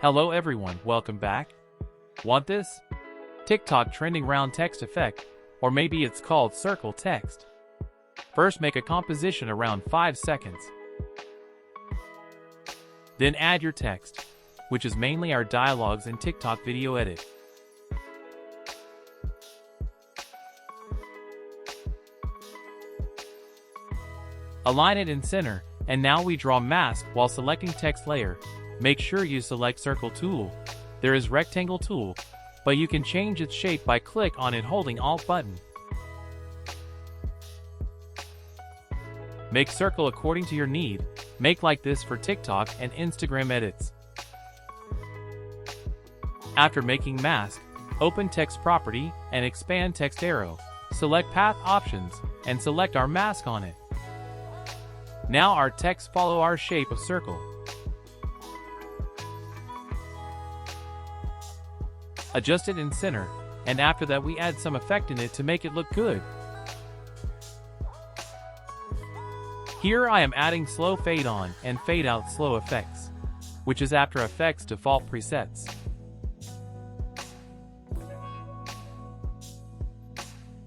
Hello everyone, welcome back. Want this? TikTok trending round text effect, or maybe it's called circle text. First make a composition around 5 seconds. Then add your text, which is mainly our dialogues in TikTok video edit. Align it in center, and now we draw mask while selecting text layer. Make sure you select circle tool. There is rectangle tool, but you can change its shape by click on it holding Alt button. Make circle according to your need. Make like this for TikTok and Instagram edits. After making mask, open text property and expand text arrow. Select path options and select our mask on it. Now our text follow our shape of circle. Adjust it in center, and after that we add some effect in it to make it look good. Here I am adding slow fade on and fade out slow effects, which is After Effects default presets.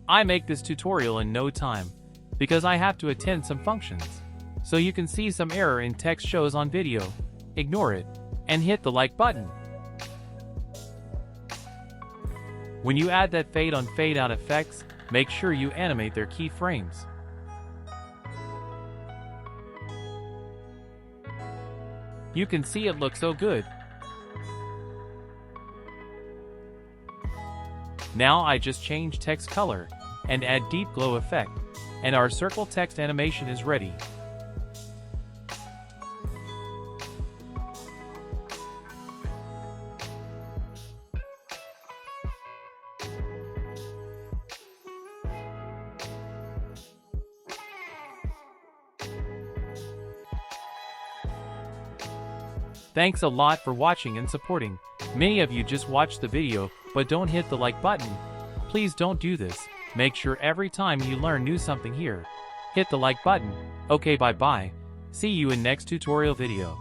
I make this tutorial in no time, because I have to attend some functions. So you can see some error in text shows on video. Ignore it, and hit the like button. When you add that fade on fade out effects, make sure you animate their keyframes. You can see it looks so good. Now I just change text color and add deep glow effect, and our circle text animation is ready. Thanks a lot for watching and supporting. Many of you just watched the video but don't hit the like button. Please don't do this. Make sure every time you learn new something here, hit the like button. Okay, bye bye. See you in next tutorial video.